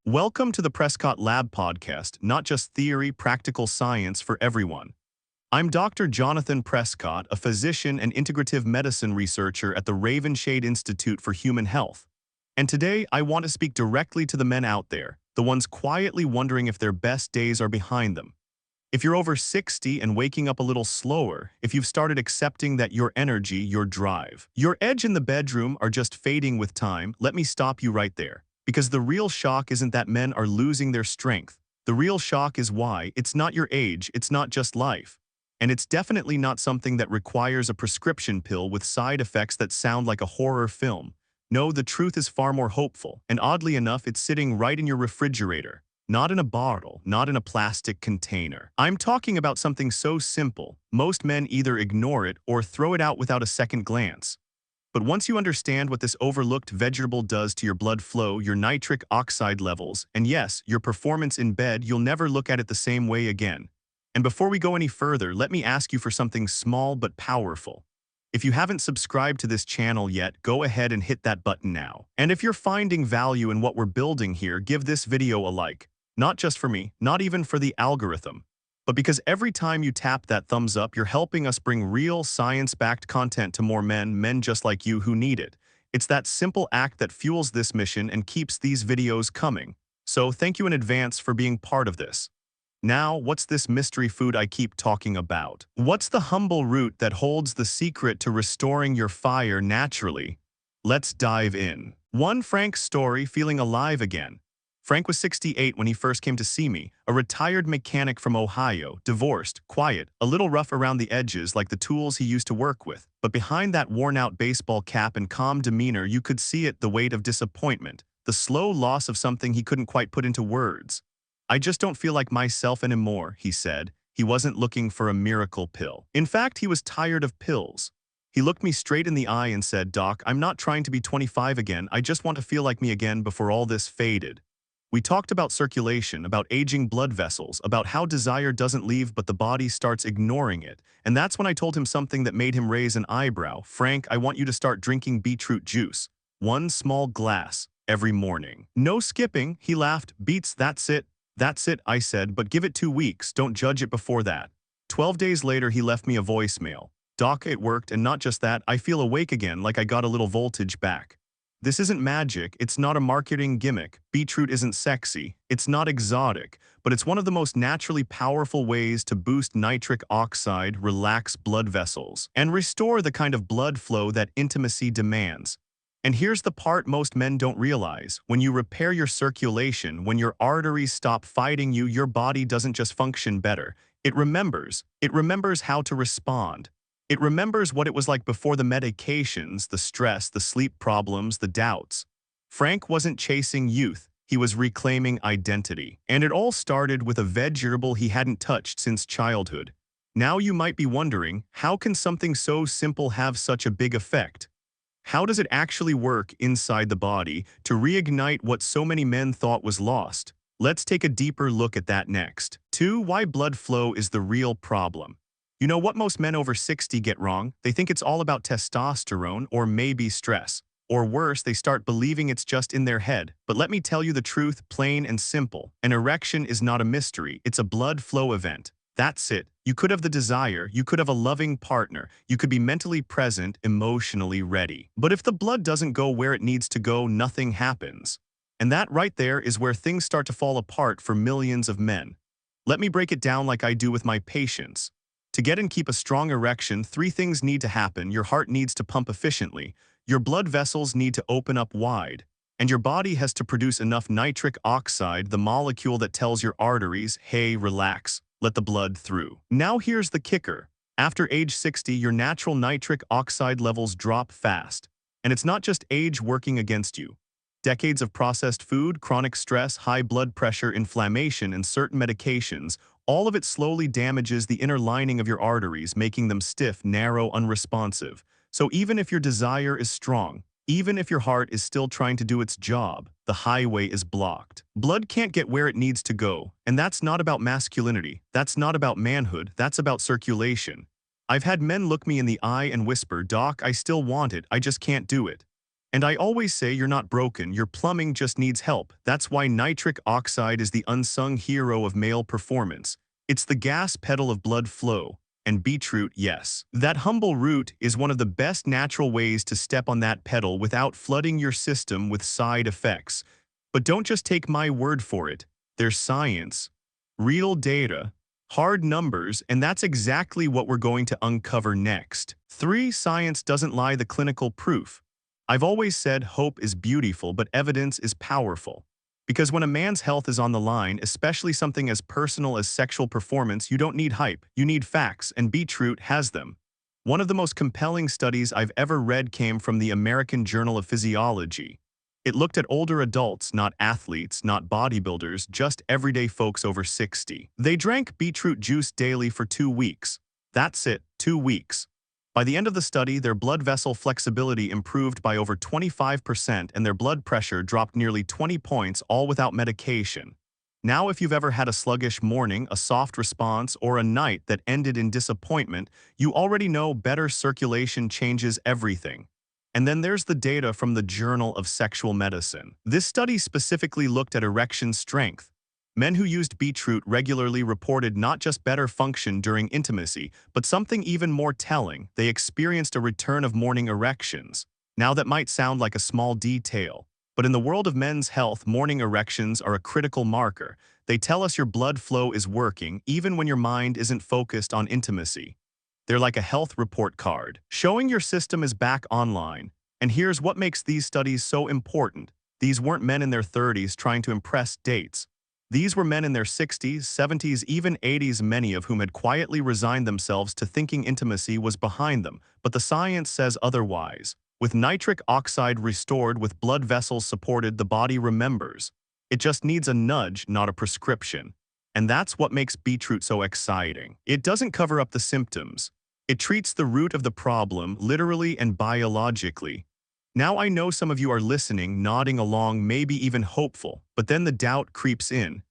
Welcome to the Prescott Lab Podcast, not just theory, practical science for everyone. I'm Dr. Jonathan Prescott, a physician and integrative medicine researcher at the Ravenshade Institute for Human Health. And today, I want to speak directly to the men out there, the ones quietly wondering if their best days are behind them. If you're over 60 and waking up a little slower, if you've started accepting that your energy, your drive, your edge in the bedroom are just fading with time, let me stop you right there. Because the real shock isn't that men are losing their strength. The real shock is why. It's not your age, it's not just life. And it's definitely not something that requires a prescription pill with side effects that sound like a horror film. No, the truth is far more hopeful, and oddly enough, it's sitting right in your refrigerator. Not in a bottle, not in a plastic container. I'm talking about something so simple, most men either ignore it or throw it out without a second glance. But once you understand what this overlooked vegetable does to your blood flow, your nitric oxide levels, and yes, your performance in bed, you'll never look at it the same way again. And before we go any further, let me ask you for something small but powerful. If you haven't subscribed to this channel yet, go ahead and hit that button now. And if you're finding value in what we're building here, give this video a like. Not just for me, not even for the algorithm, but because every time you tap that thumbs up, you're helping us bring real science-backed content to more men just like you who need it. It's that simple act that fuels this mission and keeps these videos coming. So thank you in advance for being part of this. Now, what's this mystery food I keep talking about? What's the humble root that holds the secret to restoring your fire naturally? Let's dive in. One Frank's story, feeling alive again. Frank was 68 when he first came to see me, a retired mechanic from Ohio, divorced, quiet, a little rough around the edges like the tools he used to work with. But behind that worn-out baseball cap and calm demeanor, you could see it, the weight of disappointment, the slow loss of something he couldn't quite put into words. "I just don't feel like myself anymore," he said. He wasn't looking for a miracle pill. In fact, he was tired of pills. He looked me straight in the eye and said, "Doc, I'm not trying to be 25 again. I just want to feel like me again before all this faded." We talked about circulation, about aging blood vessels, about how desire doesn't leave but the body starts ignoring it. And that's when I told him something that made him raise an eyebrow. "Frank, I want you to start drinking beetroot juice. One small glass every morning. No skipping," he laughed. "Beets, that's it." "That's it," I said, "but give it 2 weeks. Don't judge it before that." 12 days later, he left me a voicemail. "Doc, it worked, and not just that, I feel awake again, like I got a little voltage back." This isn't magic, it's not a marketing gimmick. Beetroot isn't sexy, it's not exotic, but it's one of the most naturally powerful ways to boost nitric oxide, relax blood vessels, and restore the kind of blood flow that intimacy demands. And here's the part most men don't realize. When you repair your circulation, when your arteries stop fighting you, your body doesn't just function better. It remembers. It remembers how to respond. It remembers what it was like before the medications, the stress, the sleep problems, the doubts. Frank wasn't chasing youth, he was reclaiming identity. And it all started with a vegetable he hadn't touched since childhood. Now you might be wondering, how can something so simple have such a big effect? How does it actually work inside the body to reignite what so many men thought was lost? Let's take a deeper look at that next. 2. Why blood flow is the real problem. You know what most men over 60 get wrong? They think it's all about testosterone or maybe stress. Or worse, they start believing it's just in their head. But let me tell you the truth, plain and simple. An erection is not a mystery, it's a blood flow event. That's it. You could have the desire, you could have a loving partner, you could be mentally present, emotionally ready. But if the blood doesn't go where it needs to go, nothing happens. And that right there is where things start to fall apart for millions of men. Let me break it down like I do with my patients. To get and keep a strong erection, 3 things need to happen. Your heart needs to pump efficiently, your blood vessels need to open up wide, and your body has to produce enough nitric oxide, the molecule that tells your arteries, "Hey, relax, let the blood through." Now here's the kicker. After age 60, your natural nitric oxide levels drop fast. And it's not just age working against you. Decades of processed food, chronic stress, high blood pressure, inflammation, and certain medications, all of it slowly damages the inner lining of your arteries, making them stiff, narrow, unresponsive. So even if your desire is strong, even if your heart is still trying to do its job, the highway is blocked. Blood can't get where it needs to go, and that's not about masculinity, that's not about manhood, that's about circulation. I've had men look me in the eye and whisper, "Doc, I still want it, I just can't do it." And I always say you're not broken, your plumbing just needs help. That's why nitric oxide is the unsung hero of male performance. It's the gas pedal of blood flow. And beetroot, yes. That humble root is one of the best natural ways to step on that pedal without flooding your system with side effects. But don't just take my word for it. There's science, real data, hard numbers, and that's exactly what we're going to uncover next. 3. Science doesn't lie, the clinical proof. I've always said hope is beautiful, but evidence is powerful. Because when a man's health is on the line, especially something as personal as sexual performance, you don't need hype, you need facts, and Beetroot has them. One of the most compelling studies I've ever read came from the American Journal of Physiology. It looked at older adults, not athletes, not bodybuilders, just everyday folks over 60. They drank beetroot juice daily for 2 weeks. That's it, 2 weeks. By the end of the study, their blood vessel flexibility improved by over 25% and their blood pressure dropped nearly 20 points, all without medication. Now, if you've ever had a sluggish morning, a soft response, or a night that ended in disappointment, you already know better circulation changes everything. And then there's the data from the Journal of Sexual Medicine. This study specifically looked at erection strength. Men who used beetroot regularly reported not just better function during intimacy, but something even more telling: they experienced a return of morning erections. Now that might sound like a small detail, but in the world of men's health, morning erections are a critical marker. They tell us your blood flow is working, even when your mind isn't focused on intimacy. They're like a health report card, showing your system is back online. And here's what makes these studies so important. These weren't men in their 30s trying to impress dates. These were men in their 60s, 70s, even 80s, many of whom had quietly resigned themselves to thinking intimacy was behind them. But the science says otherwise. With nitric oxide restored, with blood vessels supported, the body remembers. It just needs a nudge, not a prescription. And that's what makes beetroot so exciting. It doesn't cover up the symptoms. It treats the root of the problem, literally and biologically. Now I know some of you are listening, nodding along, maybe even hopeful, but then the doubt creeps in.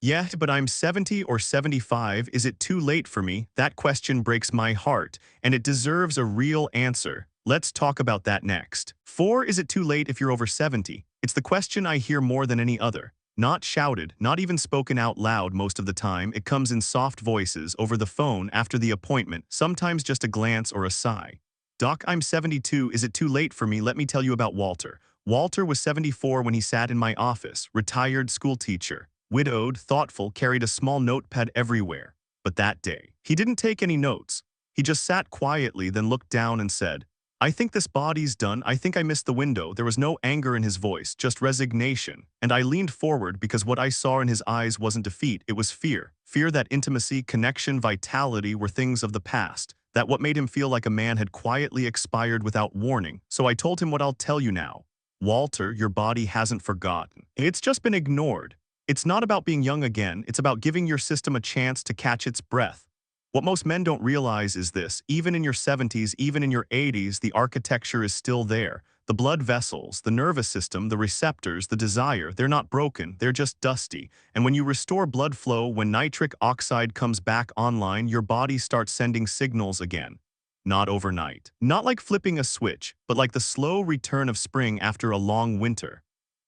Yeah, but I'm 70 or 75, is it too late for me? That question breaks my heart, and it deserves a real answer. Let's talk about that next. 4. Is it too late if you're over 70? It's the question I hear more than any other. Not shouted, not even spoken out loud most of the time. It comes in soft voices, over the phone, after the appointment, sometimes just a glance or a sigh. Doc, I'm 72, is it too late for me? Let me tell you about Walter. Walter was 74 when he sat in my office, retired school teacher, widowed, thoughtful, carried a small notepad everywhere. But that day, he didn't take any notes. He just sat quietly, then looked down and said, I think this body's done. I think I missed the window. There was no anger in his voice, just resignation. And I leaned forward because what I saw in his eyes wasn't defeat, it was fear. Fear that intimacy, connection, vitality were things of the past. That what made him feel like a man had quietly expired without warning. So I told him what I'll tell you now. Walter, your body hasn't forgotten. It's just been ignored. It's not about being young again. It's about giving your system a chance to catch its breath. What most men don't realize is this: even in your 70s, even in your 80s, the architecture is still there. The blood vessels, the nervous system, the receptors, the desire, they're not broken, they're just dusty. And when you restore blood flow, when nitric oxide comes back online, your body starts sending signals again. Not overnight. Not like flipping a switch, but like the slow return of spring after a long winter.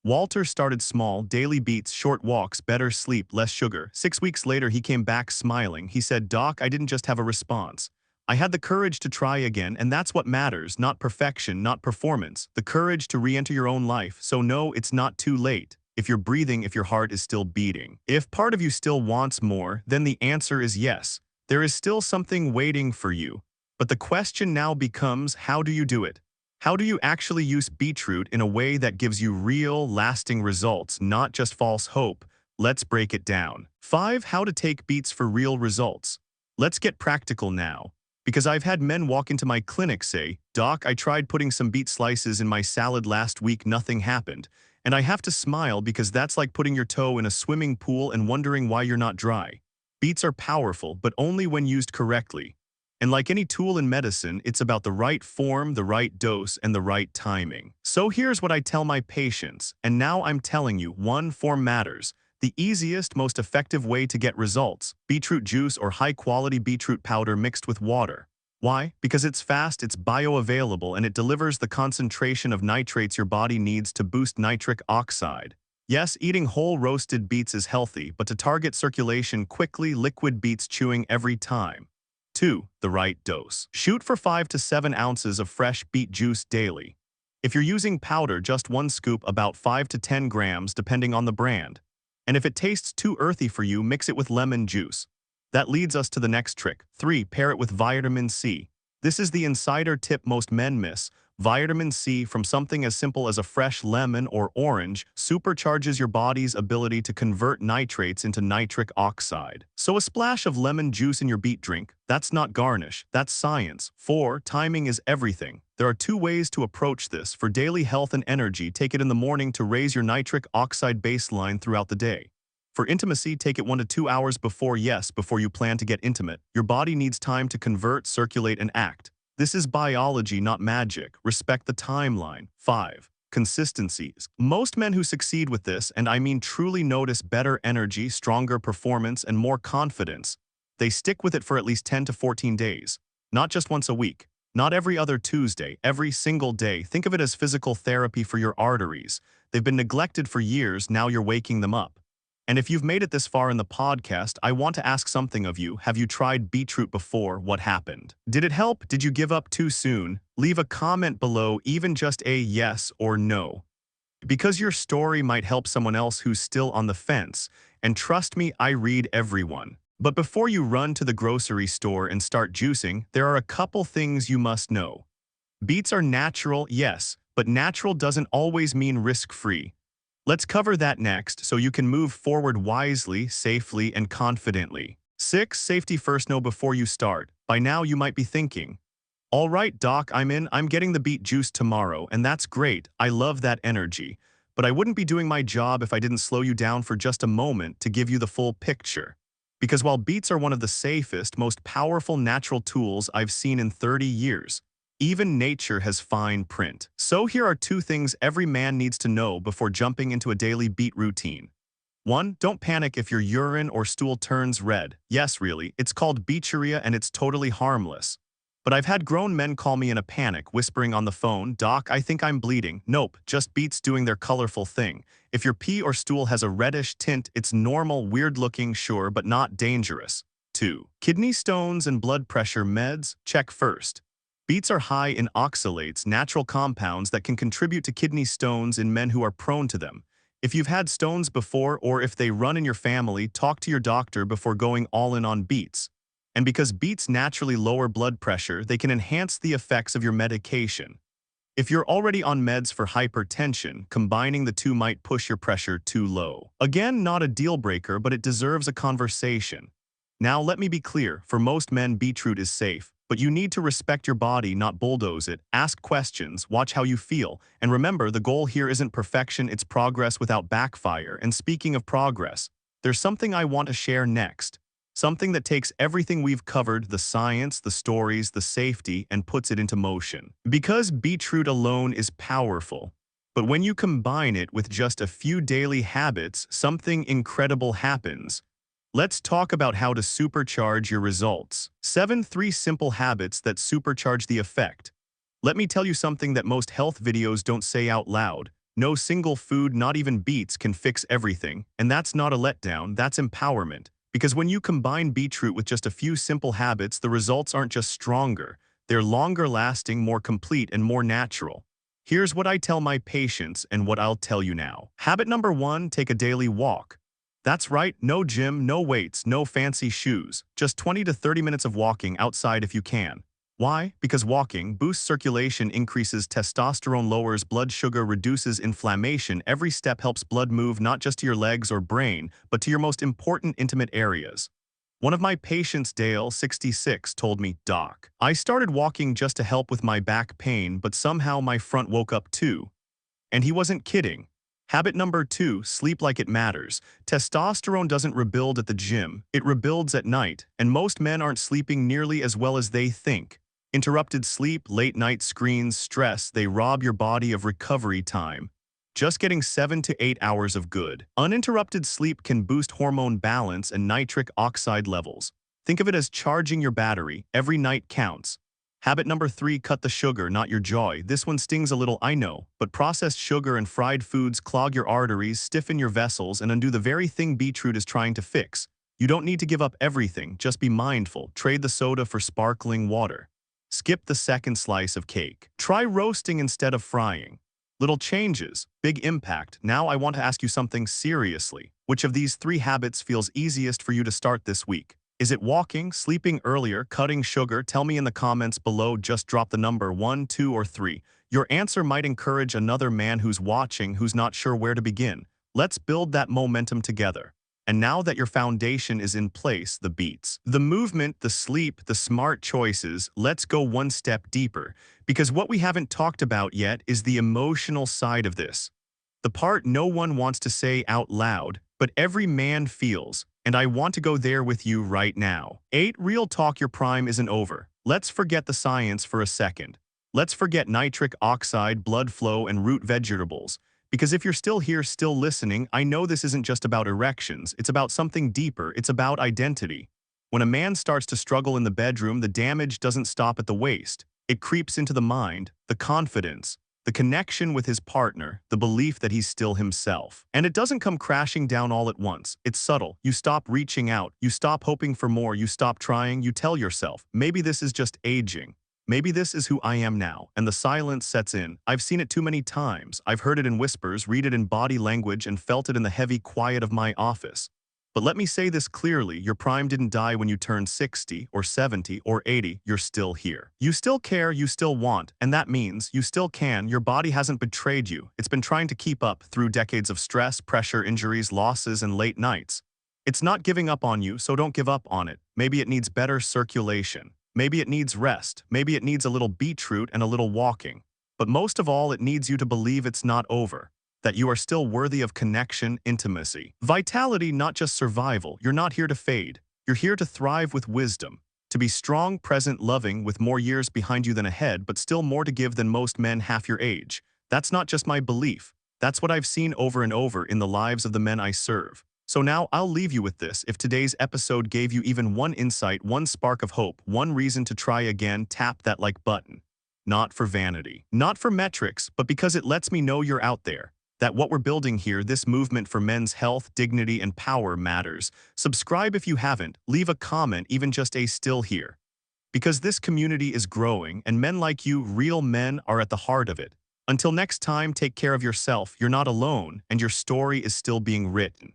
Walter started small: daily beets, short walks, better sleep, less sugar. 6 weeks later, he came back smiling. He said, Doc, I didn't just have a response. I had the courage to try again, and that's what matters, not perfection, not performance. The courage to re-enter your own life. So no, it's not too late. If you're breathing, if your heart is still beating. If part of you still wants more, then the answer is yes. There is still something waiting for you. But the question now becomes, how do you do it? How do you actually use beetroot in a way that gives you real, lasting results, not just false hope? Let's break it down. 5. How to take beets for real results. Let's get practical now. Because I've had men walk into my clinic say, Doc, I tried putting some beet slices in my salad last week, nothing happened. And I have to smile because that's like putting your toe in a swimming pool and wondering why you're not dry. Beets are powerful, but only when used correctly. And like any tool in medicine, it's about the right form, the right dose, and the right timing. So here's what I tell my patients, and now I'm telling you: 1. Form matters. The easiest, most effective way to get results: beetroot juice or high-quality beetroot powder mixed with water. Why? Because it's fast, it's bioavailable, and it delivers the concentration of nitrates your body needs to boost nitric oxide. Yes, eating whole roasted beets is healthy, but to target circulation quickly, liquid beets chewing every time. 2. The right dose. Shoot for 5 to 7 ounces of fresh beet juice daily. If you're using powder, just 1 scoop, about 5 to 10 grams depending on the brand. And if it tastes too earthy for you, mix it with lemon juice. That leads us to the next trick. 3. Pair it with vitamin C. This is the insider tip most men miss. Vitamin C from something as simple as a fresh lemon or orange supercharges your body's ability to convert nitrates into nitric oxide. So a splash of lemon juice in your beet drink, that's not garnish, that's science. 4. Timing is everything. There are 2 ways to approach this. For daily health and energy, take it in the morning to raise your nitric oxide baseline throughout the day. For intimacy, take it 1 to 2 hours before you plan to get intimate. Your body needs time to convert, circulate, and act. This is biology, not magic. Respect the timeline. 5. Consistencies. Most men who succeed with this, and I mean truly, notice better energy, stronger performance, and more confidence. They stick with it for at least 10 to 14 days. Not just once a week. Not every other Tuesday, every single day. Think of it as physical therapy for your arteries. They've been neglected for years, now you're waking them up. And if you've made it this far in the podcast, I want to ask something of you. Have you tried beetroot before? What happened? Did it help? Did you give up too soon? Leave a comment below, even just a yes or no. Because your story might help someone else who's still on the fence. And trust me, I read everyone. But before you run to the grocery store and start juicing, there are a couple things you must know. Beets are natural, yes, but natural doesn't always mean risk-free. Let's cover that next so you can move forward wisely, safely, and confidently. 6. Safety first. Know before you start. By now you might be thinking, all right, doc, I'm getting the beet juice tomorrow, and that's great. I love that energy. But I wouldn't be doing my job if I didn't slow you down for just a moment to give you the full picture. Because while beets are one of the safest, most powerful natural tools I've seen in 30 years, even nature has fine print. So here are 2 things every man needs to know before jumping into a daily beet routine. 1. Don't panic if your urine or stool turns red. Yes, really, it's called beeturia and it's totally harmless. But I've had grown men call me in a panic, whispering on the phone, "Doc, I think I'm bleeding." Nope, just beets doing their colorful thing. If your pee or stool has a reddish tint, it's normal, weird looking, sure, but not dangerous. 2. Kidney stones and blood pressure meds? Check first. Beets are high in oxalates, natural compounds that can contribute to kidney stones in men who are prone to them. If you've had stones before or if they run in your family, talk to your doctor before going all in on beets. And because beets naturally lower blood pressure, they can enhance the effects of your medication. If you're already on meds for hypertension, combining the 2 might push your pressure too low. Again, not a deal breaker, but it deserves a conversation. Now, let me be clear, for most men, beetroot is safe. But you need to respect your body, not bulldoze it. Ask questions, watch how you feel. And remember, the goal here isn't perfection, it's progress without backfire. And speaking of progress, there's something I want to share next. Something that takes everything we've covered, the science, the stories, the safety, and puts it into motion. Because beetroot alone is powerful. But when you combine it with just a few daily habits, something incredible happens. Let's talk about how to supercharge your results. 7. 3 simple habits that supercharge the effect. Let me tell you something that most health videos don't say out loud. No single food, not even beets, can fix everything. And that's not a letdown, that's empowerment. Because when you combine beetroot with just a few simple habits, the results aren't just stronger. They're longer lasting, more complete, and more natural. Here's what I tell my patients and what I'll tell you now. Habit number 1, take a daily walk. That's right, no gym, no weights, no fancy shoes. Just 20 to 30 minutes of walking outside if you can. Why? Because walking boosts circulation, increases testosterone, lowers blood sugar, reduces inflammation. Every step helps blood move not just to your legs or brain, but to your most important intimate areas. One of my patients, Dale, 66, told me, "Doc, I started walking just to help with my back pain, but somehow my front woke up too." And he wasn't kidding. Habit number 2, sleep like it matters. Testosterone doesn't rebuild at the gym, it rebuilds at night, and most men aren't sleeping nearly as well as they think. Interrupted sleep, late night screens, stress, they rob your body of recovery time. Just getting 7 to 8 hours of good, uninterrupted sleep can boost hormone balance and nitric oxide levels. Think of it as charging your battery. Every night counts. Habit number 3, cut the sugar, not your joy. This one stings a little, I know, but processed sugar and fried foods clog your arteries, stiffen your vessels, and undo the very thing beetroot is trying to fix. You don't need to give up everything, just be mindful. Trade the soda for sparkling water. Skip the second slice of cake. Try roasting instead of frying. Little changes, big impact. Now I want to ask you something seriously. Which of these 3 habits feels easiest for you to start this week? Is it walking, sleeping earlier, cutting sugar? Tell me in the comments below. Just drop the number 1, 2, or 3. Your answer might encourage another man who's watching, who's not sure where to begin. Let's build that momentum together. And now that your foundation is in place, the beets, the movement, the sleep, the smart choices, let's go one step deeper. Because what we haven't talked about yet is the emotional side of this. The part no one wants to say out loud, but every man feels. And I want to go there with you right now. 8. Real talk, your prime isn't over. Let's forget the science for a second. Let's forget nitric, oxide, blood flow, and root vegetables. Because if you're still here, still listening, I know this isn't just about erections. It's about something deeper. It's about identity. When a man starts to struggle in the bedroom, the damage doesn't stop at the waist. It creeps into the mind, the confidence, the connection with his partner, the belief that he's still himself. And it doesn't come crashing down all at once. It's subtle. You stop reaching out. You stop hoping for more. You stop trying. You tell yourself, maybe this is just aging. Maybe this is who I am now. And the silence sets in. I've seen it too many times. I've heard it in whispers, read it in body language, and felt it in the heavy quiet of my office. But let me say this clearly, your prime didn't die when you turned 60 or 70 or 80, you're still here. You still care, you still want, and that means you still can. Your body hasn't betrayed you. It's been trying to keep up through decades of stress, pressure, injuries, losses, and late nights. It's not giving up on you, so don't give up on it. Maybe it needs better circulation. Maybe it needs rest. Maybe it needs a little beetroot and a little walking. But most of all, it needs you to believe it's not over. That you are still worthy of connection, intimacy, vitality, not just survival. You're not here to fade. You're here to thrive with wisdom, to be strong, present, loving, with more years behind you than ahead, but still more to give than most men half your age. That's not just my belief. That's what I've seen over and over in the lives of the men I serve. So now I'll leave you with this. If today's episode gave you even one insight, one spark of hope, one reason to try again, tap that like button. Not for vanity, not for metrics, but because it lets me know you're out there. That what we're building here, this movement for men's health, dignity, and power matters. Subscribe if you haven't. Leave a comment, even just a still here. Because this community is growing, and men like you, real men, are at the heart of it. Until next time, take care of yourself. You're not alone, and your story is still being written.